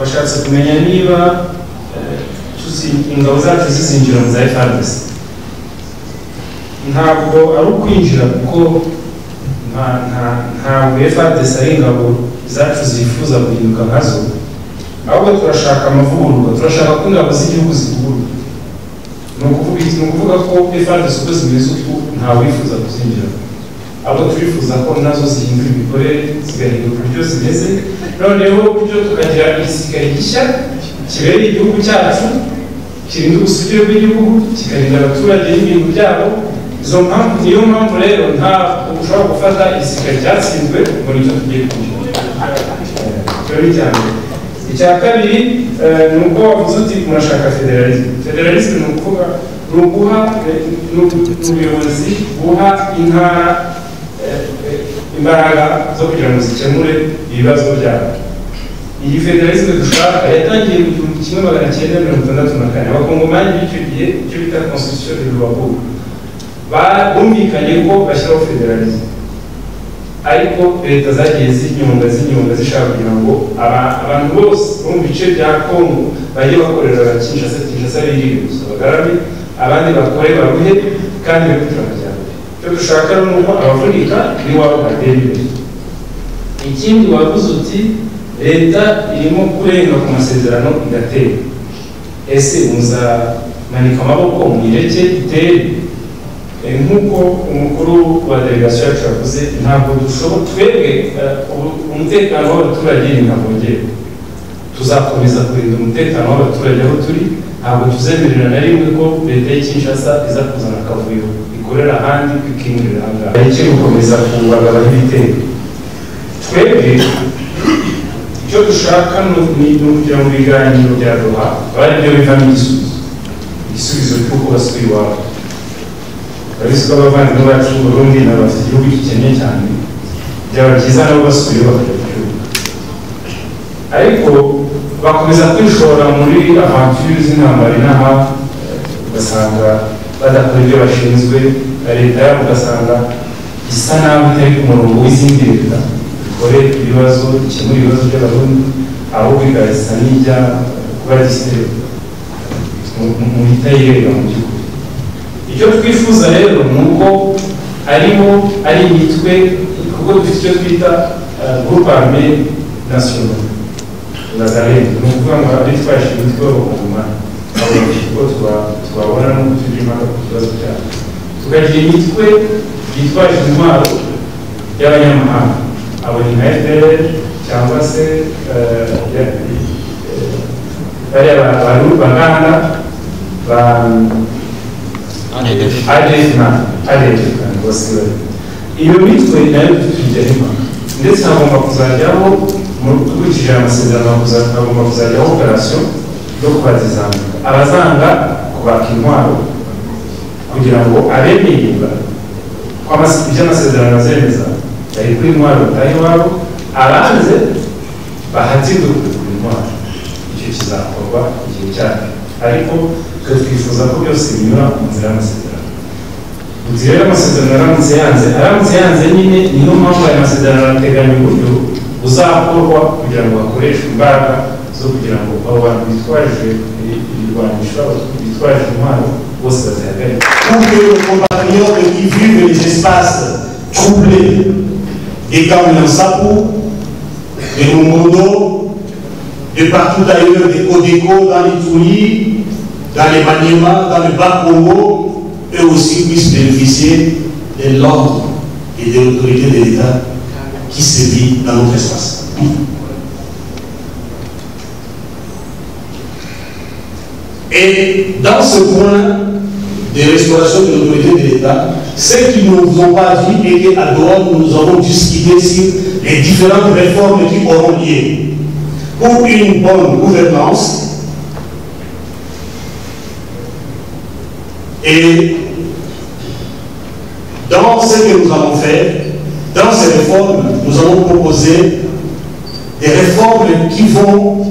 washatse kumenya niba ingabo zacu zizinjira mu za FARDC. Ntabwo ari ukwinjira kuko ntabwo FARDC ari ingabo zacu zifuza guhinduka nkazo, ahubwo turashaka amavugururwa, turashaka ko ingabo z'igihugu zivugururwa. Ni ukuvuga ko FARDC uko zimeze uko ntawifuza kuzinjira, ahubwo turifuza ko nazo zihindura imikorere, zigahindura uburyo zimeze, noneho uburyo tukagira igisirikare gishya kibereye igihugu cyacu, kirinda ubusugire bw'igihugu, kikarinda abaturage n'ibintu byabo. Izo mpamvu, niyo mpamvu rero ntabwo ushobora gufata igisirikare cyatsinzwe ngo nicyo tugiye kwinjira. Icya kabiri ni uko wavuze uti murashaka federalisme. Federalisme ni ukuvuga ni uguha ubuyobozi buha intara imbaraga zo kugira ngo zikemure ibibazo byabo. Iyi federalisme dushaka yatangiye mu 1964 abakongomani b'icyo gihe icyo bita constitution de Luabourg bumvikanye ko bashyiraho federalisme, ariko leta zagiye zinyonga zishaka kugira ngo abantu bose bo mu bice bya Kongo bajye bakorera Kinshasa riri gusa bagarame, abandi bakore baruhe kandi bikutura amajyambere. Icyo dushaka ni uko abavunika n'iwabo batera imbere. Ikindi wavuze uti leta irimo kurenga ku masezerano igatera. Ese muzamanika amaboko mwireke itere? Nk'uko umukuru wa delegasiyo yacu yavuze, ntabwo dushobora twebwe umutekano w'abaturage ntabwongerwa. Tuzakomeza kurinda umutekano w'abaturage aho turi, ntabwo tuzemerera na rimwe ko leta ya Kinshasa iza kuzana akavuyo ikorera ahandi kwikimurira ahangaha. Iki gukomeza kubagabaho ibitero. Twebwe icyo dushaka ni ukugira mu biganiro bya Doha bari byo bivamo igisubizo cy'uko basubiye iwabo. Urabona ko abavandimwe bacu mu Burundi n'abafite igihugu gikeneye cyane, byaba byiza nabo basubiye bakajya mu gihugu, ariko bakomeza kwishora muri aventure z'intambara inaha, ugasanga badakora ibyo bashinzwe. Leta yabo ugasanga isa naho itari ku murongo w'izindi leta ikore ibibazo, ikemura ibibazo by'abarundi, ahubwo igasa n'ijya kuba gisere mu itayireba mu gihugu. Icyo twifuza rero ni uko ari imitwe, kuko dufite icyo twita groupe armée nationale Nazarene, ni ukuvuga ngo ari twashe imitwe y'abakongomani, kuko twabona n'uko turi impaka ku kibazo cyabo, tukagira imitwe yitwaje intwaro y'abanyamahanga, abo ni nka FDLR cyangwa se bariya baganda ba ADF bose. Iyo mitwe nayo dufite impaka, ndetse hagomba kuzajyaho dukurikije amasezerano, hagomba kuzajyaho operasiyo yo kubazizamuka, abazanga kubaka intwaro kugira ngo abemererwa ko iby'amasezerano azemeza bari kuri intwaro batahe iwabo, abanze bahatirwe kugura intwaro. Icyo kizakorwa igihe cyane, ariko twifuza ko byose binyura mu nzira y'amasezerano. Inzira y'amasezerano aramutse yanze nyine, niyo mpamvu aya masezerano arateganya uburyo buzakorwa kugira ngo hakoreshwe imbaraga zo kugira ngo abo bantu bitwaje ibirwanisho, bitwaje intwaro bose bazihagarike. Pour que nos compatriotes qui vivent les espaces troublés et comme le Sapo, des Momondo, de partout ailleurs, des Codeco, dans les Touli, dans les Maniema, dans le Bas-Congo, eux aussi puissent bénéficier de l'ordre et de l'autorité de l'État qui sévit dans notre espace. Et dans ce point de restauration de l'autorité de l'État, ce qui ne nous ont pas dit est qu'à dehors, nous avons discuté sur les différentes réformes qui auront lieu pour une bonne gouvernance et dans ce que nous allons faire, dans ces réformes, nous allons proposer des réformes qui vont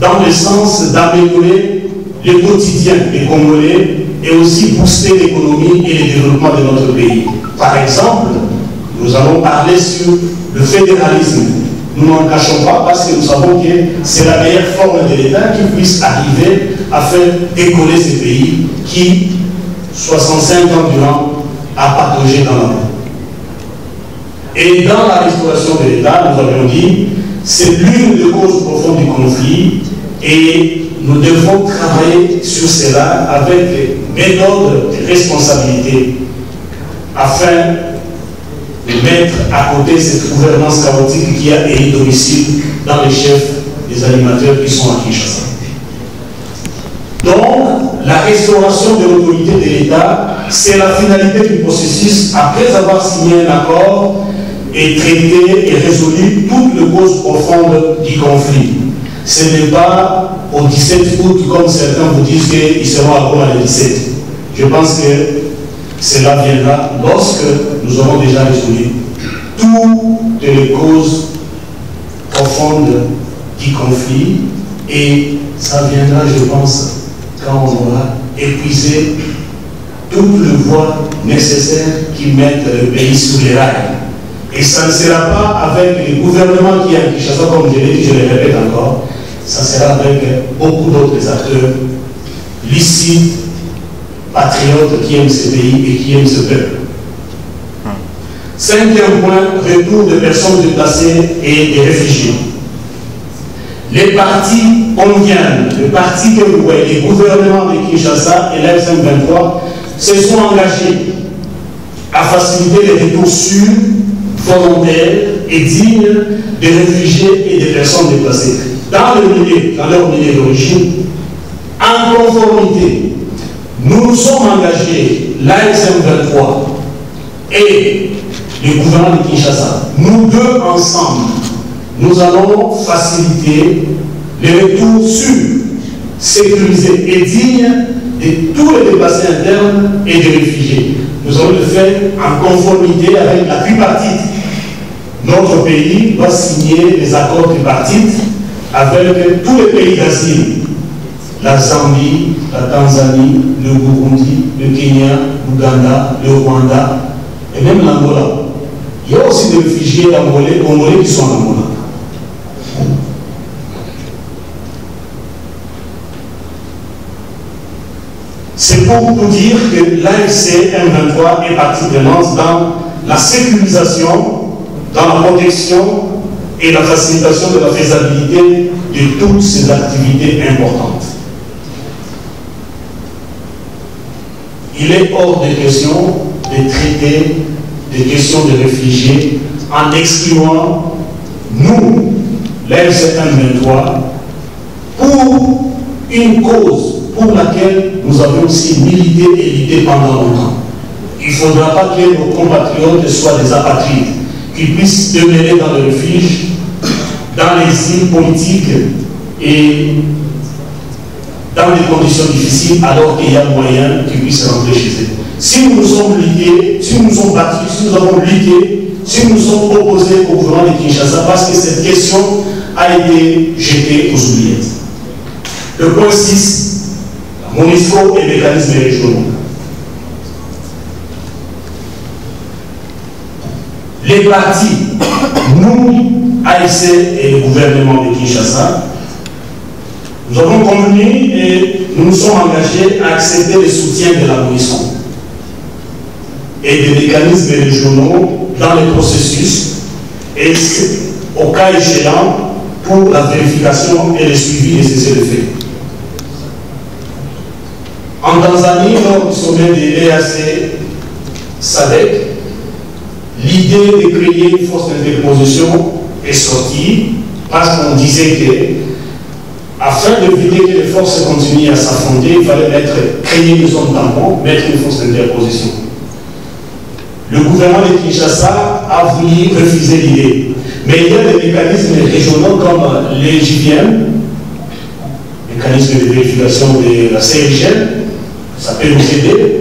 dans le sens d'améliorer le quotidien des Congolais et aussi booster l'économie et le développement de notre pays. Par exemple, nous allons parler sur le fédéralisme. nous n'en cachons pas parce que nous savons que c'est la meilleure forme de l'État qui puisse arriver à faire décoller ces pays qui, 65 ans durant, a pataugé dans la boue. Et dans la restauration de l'État, nous avons dit, c'est l'une des causes profondes du conflit et nous devons travailler sur cela avec méthode de responsabilité afin de mettre à côté cette gouvernance chaotique qui a élu domicile dans les chefs des animateurs qui sont à Kinshasa. Donc, la restauration de l'autorité de l'État, c'est la finalité du processus après avoir signé un accord et traité et résolu toutes les causes profondes du conflit. Ce n'est pas au 17 août, comme certains vous disent qu'ils seront à Goma le 17. Je pense que cela viendra lorsque nous aurons déjà résolu toutes les causes profondes du conflit et ça viendra, je pense, quand on aura épuisé toutes les voies nécessaires qui mettent le pays sur les rails. Et ça ne sera pas avec le gouvernement qui est à Kinshasa, comme je l'ai dit, je le répète encore, ça sera avec beaucoup d'autres acteurs licites, patriotes qui aiment ce pays et qui aiment ce peuple. Cinquième point, retour de personnes déplacées et des réfugiés. Les partis ondiens, les partis que vous voyez, les gouvernements de Kinshasa et l'F-23 se sont engagés à faciliter les retours sûrs, volontaires et dignes des réfugiés et des personnes déplacées dans leur milieu d'origine, en conformité. Nous nous sommes engagés, l'ASM23 et le gouvernement de Kinshasa, nous deux ensemble, nous allons faciliter les retours sûrs, sécurisés et dignes de tous les déplacés internes et des réfugiés. Nous allons le faire en conformité avec la tripartite. Notre pays doit signer les accords tripartites avec tous les pays d'asile. La Zambie, la Tanzanie, le Burundi, le Kenya, l'Ouganda, le Rwanda et même l'Angola. Il y a aussi des réfugiés congolais qui sont en Angola. C'est pour vous dire que l'AFC M23 est partie prenante dans la sécurisation, dans la protection et la facilitation de la faisabilité de toutes ces activités importantes. Il est hors de question de traiter des questions de réfugiés en excluant nous, l'AFC M23, pour une cause pour laquelle nous avons aussi milité et lutté pendant longtemps. Il ne faudra pas que nos compatriotes soient des apatrides, qu'ils puissent demeurer dans le refuge, dans les îles politiques et dans des conditions difficiles, alors qu'il y a moyen qu'ils puissent rentrer chez eux. Si nous nous sommes luttés, si nous nous sommes battus, si nous avons lutté, si nous nous sommes opposés au gouvernement de Kinshasa, parce que cette question a été jetée aux oubliettes. Le point 6, MONUSCO et mécanismes régionaux. Les partis, nous, AFC et le gouvernement de Kinshasa, nous avons convenu et nous nous sommes engagés à accepter le soutien de la MONUSCO et des mécanismes régionaux dans le processus et au cas échéant pour la vérification et le suivi de ces effets. En Tanzanie, lors du sommet de l'EAC SADC, l'idée de créer une force d'interposition est sortie parce qu'on disait que, afin d'éviter que les forces continuent à s'affronter, il fallait créer une zone tampon, mettre une force d'interposition. Le gouvernement de Kinshasa a voulu refuser l'idée. Mais il y a des mécanismes régionaux comme les JVM, mécanisme de vérification de la CRGN, ça peut nous aider,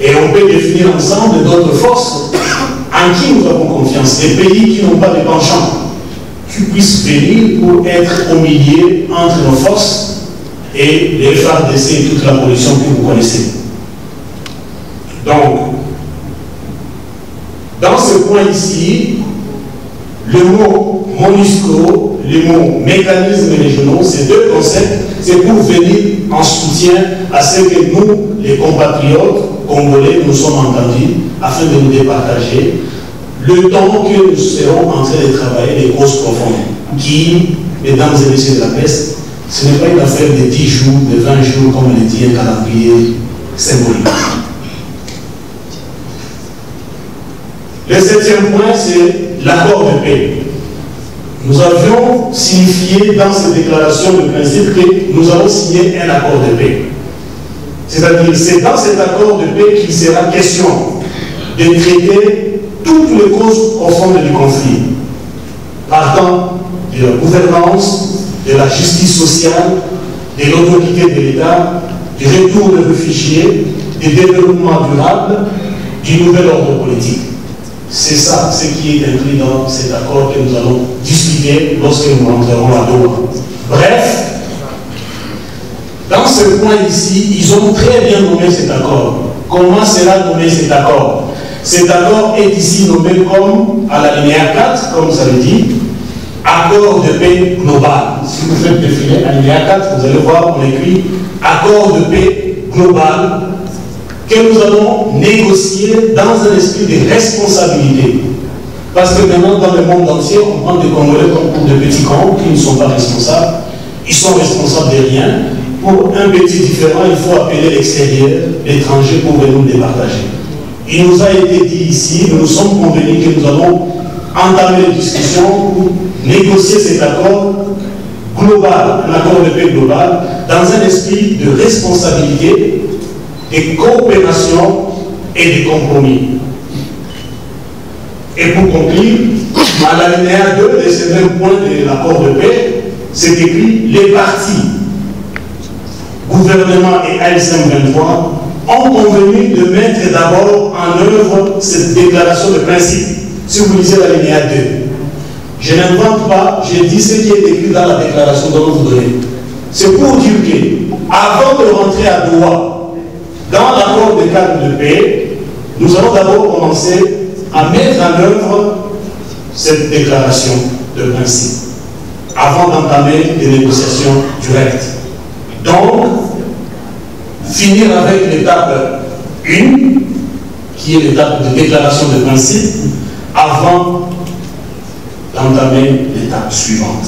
et on peut définir ensemble d'autres forces en qui nous avons confiance, des pays qui n'ont pas de penchant, qui puissent venir pour être au milieu entre nos forces et les FARDC et toute la coalition que vous connaissez. Donc, dans ce point ici, le mot MONUSCO, les mots mécanismes régionaux, ces deux concepts, c'est pour venir en soutien à ce que nous, les compatriotes congolais, nous sommes entendus afin de nous départager le temps que nous serons en train de travailler les causes profondes qui, mesdames et messieurs de la presse, ce n'est pas une affaire de 10 jours, de 20 jours, comme le dit un calendrier symbolique. Le 7e point, c'est l'accord de paix. Nous avions signifié dans cette déclaration de principe que nous avons signé un accord de paix. C'est-à-dire, c'est dans cet accord de paix qu'il sera question de traiter toutes les causes profondes du conflit, partant de la gouvernance, de la justice sociale, de l'autorité de l'État, du retour des réfugiés, du développement durable, du nouvel ordre politique. C'est ça ce qui est inclus dans cet accord que nous allons discuter lorsque nous rentrerons à Doha. Bref, dans ce point ici, ils ont très bien nommé cet accord. Comment sera nommé cet accord? Cet accord est ici nommé comme, à l'alinéa 4, comme ça le dit, accord de paix global. Si vous faites défiler alinéa 4, vous allez voir, on écrit accord de paix global que nous allons négocier dans un esprit de responsabilité. Parce que maintenant, dans le monde entier, on prend des Congolais comme pour de petits cons qui ne sont pas responsables. Ils sont responsables de rien. Pour un petit différent, il faut appeler l'extérieur, l'étranger, pour venir nous départager. Il nous a été dit ici, nous sommes convenus que nous allons entamer les discussions pour négocier cet accord global, un accord de paix global, dans un esprit de responsabilité, de coopération et de compromis. Et pour conclure, à l'alinéa 2 de ce même point de l'accord de paix, c'est écrit les partis, gouvernement et ASM 23, ont convenu de mettre d'abord en œuvre cette déclaration de principe. Si vous lisez l'alinéa 2, je n'invente pas, je dis ce qui est écrit dans la déclaration dont vous donnez. C'est pour dire que, avant de rentrer à Doha, dans l'accord de cadre de paix, nous allons d'abord commencer à mettre en œuvre cette déclaration de principe, avant d'entamer des négociations directes. Donc, finir avec l'étape 1, qui est l'étape de déclaration de principe, avant d'entamer l'étape suivante.